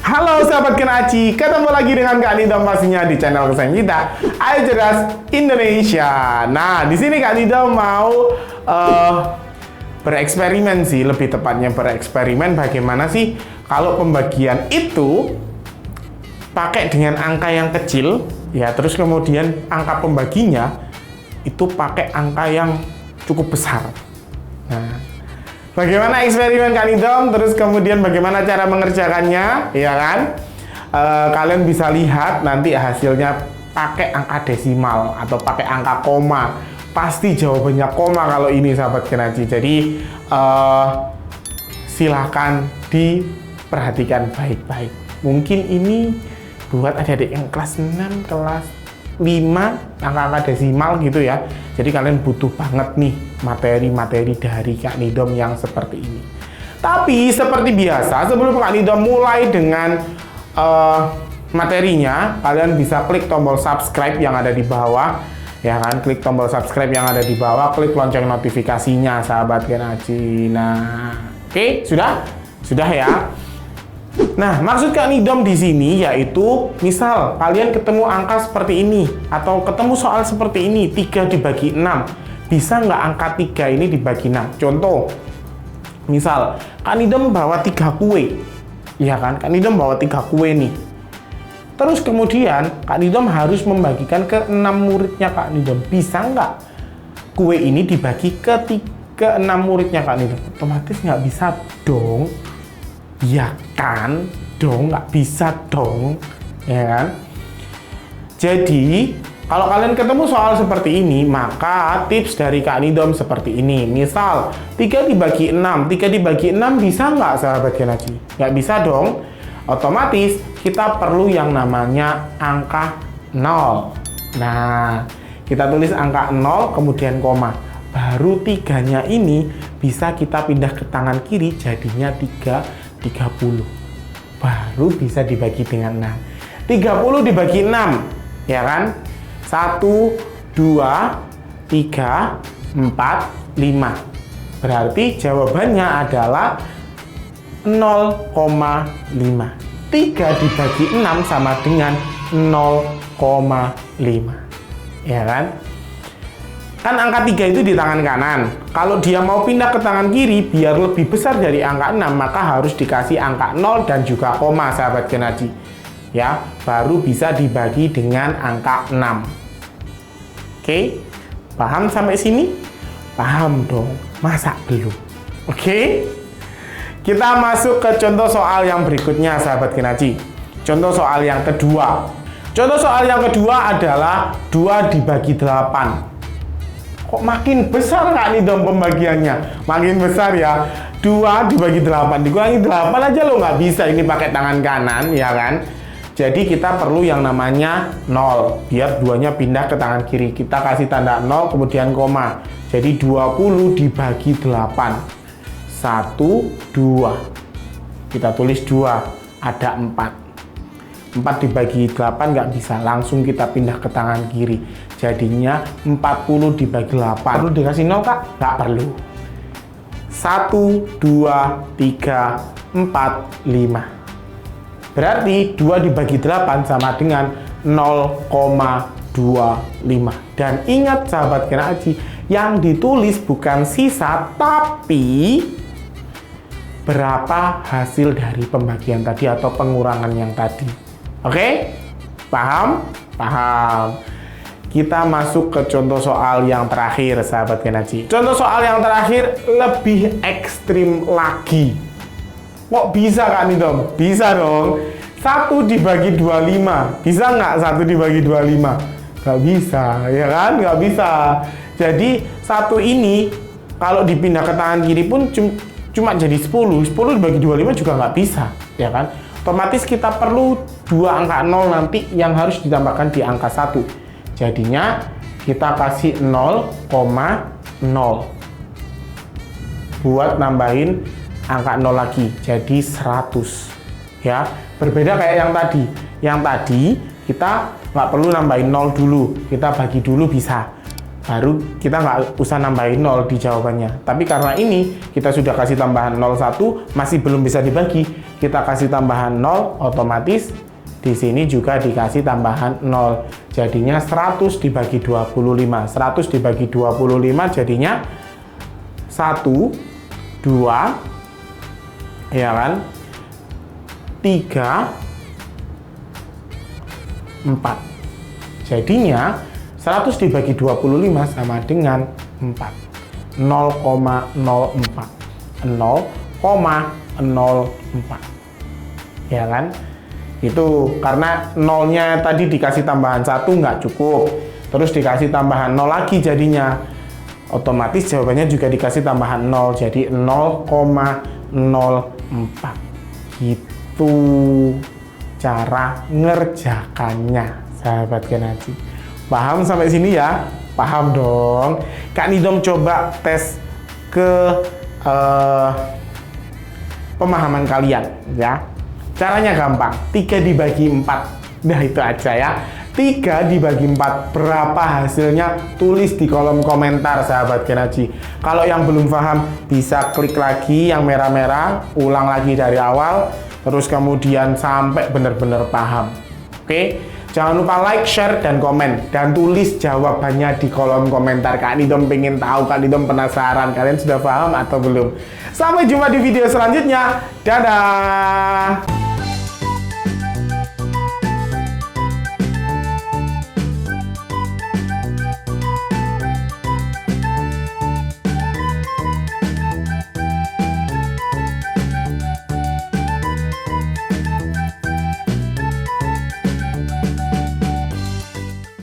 Halo sahabat Kenaci, ketemu lagi dengan Kak Nidom pastinya di channel kesayangan kita, Ayo Cerdas Indonesia. Nah, di sini Kak Nidom mau bereksperimen sih, lebih tepatnya bereksperimen bagaimana sih kalau pembagian itu pakai dengan angka yang kecil, ya terus kemudian angka pembaginya itu pakai angka yang cukup besar. Nah, bagaimana eksperimen Kak Nidom, terus kemudian bagaimana cara mengerjakannya, ya kan? Kalian bisa lihat nanti hasilnya pakai angka desimal atau pakai angka koma. Pasti jawabannya koma kalau ini sahabat Kenaci. Jadi silahkan diperhatikan baik-baik. Mungkin ini buat adik-adik yang kelas 6, kelas 5, angka-angka desimal gitu ya. Jadi kalian butuh banget nih materi-materi dari Kak Nidom yang seperti ini. Tapi seperti biasa, sebelum Kak Nidom mulai dengan materinya, kalian bisa klik tombol subscribe yang ada di bawah. Ya kan, klik tombol subscribe yang ada di bawah, klik lonceng notifikasinya sahabat Kenaci. Nah, oke, sudah ya. Nah, maksud Kak Nidom di sini yaitu misal kalian ketemu angka seperti ini atau ketemu soal seperti ini, 3 dibagi 6. Bisa nggak angka 3 ini dibagi 6? Contoh, misal Kak Nidom bawa 3 kue. Iya kan? Kak Nidom bawa 3 kue nih. Terus kemudian Kak Nidom harus membagikan ke 6 muridnya Kak Nidom. Bisa nggak kue ini dibagi ke 6 muridnya Kak Nidom? Otomatis nggak bisa dong. Ya kan, nggak bisa dong, ya kan? Jadi, kalau kalian ketemu soal seperti ini, maka tips dari Kak Nidom seperti ini. Misal, 3 dibagi 6. 3 dibagi 6 bisa nggak sahabat Kenaci? Nggak bisa dong. Otomatis, kita perlu yang namanya angka 0. Nah, kita tulis angka 0, kemudian koma. Baru 3-nya ini bisa kita pindah ke tangan kiri, jadinya 30. Baru bisa dibagi dengan 6. 30 dibagi 6, ya kan? 1, 2, 3, 4, 5. Berarti jawabannya adalah 0,5. 3 dibagi 6 sama dengan 0,5. Ya kan? Kan angka 3 itu di tangan kanan. Kalau dia mau pindah ke tangan kiri biar lebih besar dari angka 6, maka harus dikasih angka 0 dan juga koma sahabat Kenaci. Ya, baru bisa dibagi dengan angka 6. Oke? Paham sampai sini? Paham dong. Masa belum? Oke? Kita masuk ke contoh soal yang berikutnya sahabat Kenaci. Contoh soal yang kedua. Contoh soal yang kedua adalah 2 dibagi 8. Kok makin besar Kak Nidom pembagiannya? Makin besar ya. 2 dibagi 8. Dikurangi 8 aja lo nggak bisa ini pakai tangan kanan, ya kan? Jadi kita perlu yang namanya 0. Biar 2-nya pindah ke tangan kiri. Kita kasih tanda 0, kemudian koma. Jadi 20 dibagi 8. 1, 2. Kita tulis 2. Ada 4. 4 dibagi 8 nggak bisa, langsung kita pindah ke tangan kiri. Jadinya 40 dibagi 8. Perlu dikasih 0 Kak? Nggak perlu. 1, 2, 3, 4, 5. Berarti 2 dibagi 8 sama dengan 0,25. Dan ingat sahabat Kenaci, yang ditulis bukan sisa, tapi berapa hasil dari pembagian tadi atau pengurangan yang tadi. Oke? Paham? Paham. Kita masuk ke contoh soal yang terakhir, sahabat Kenaci. Contoh soal yang terakhir lebih ekstrim lagi. Kok bisa Kak Nidom? Bisa dong. 1 dibagi 25. Bisa nggak 1 dibagi 25? Nggak bisa, ya kan? Nggak bisa. Jadi 1 ini kalau dipindah ke tangan kiri pun cuma jadi 10. 10 dibagi 25 juga nggak bisa, ya kan? Otomatis kita perlu 2 angka 0 nanti yang harus ditambahkan di angka 1. Jadinya kita kasih 0,0 buat nambahin angka 0 lagi, jadi 100. Ya, berbeda kayak yang tadi. Yang tadi kita nggak perlu nambahin 0 dulu, kita bagi dulu bisa. baru kita nggak usah nambahin 0 di jawabannya. Tapi karena ini kita sudah kasih tambahan 01, masih belum bisa dibagi, kita kasih tambahan 0, otomatis di sini juga dikasih tambahan 0. Jadinya 100 dibagi 25. 100 dibagi 25 jadinya 1, 2, ya kan? 3, 4. Jadinya 100 dibagi 25 sama dengan 4. 0,04. 0,04. Ya kan? Itu karena nolnya tadi dikasih tambahan 1 nggak cukup. Terus dikasih tambahan 0 lagi jadinya. Otomatis jawabannya juga dikasih tambahan 0. Jadi 0,04. Gitu cara ngerjakannya, sahabat Genaji. Paham sampai sini ya? Paham dong. Kak Nidom coba tes ke pemahaman kalian ya. Caranya gampang. 3 dibagi 4. Nah, itu aja ya. 3 dibagi 4 berapa hasilnya? Tulis di kolom komentar, sahabat Genaji. Kalau yang belum paham bisa klik lagi yang merah-merah, ulang lagi dari awal, terus kemudian sampai benar-benar paham. Oke? Jangan lupa like, share, dan komen. Dan tulis jawabannya di kolom komentar. Kak Nidom pengen tahu, Kak Nidom penasaran. Kalian sudah paham atau belum? Sampai jumpa di video selanjutnya. Dadah!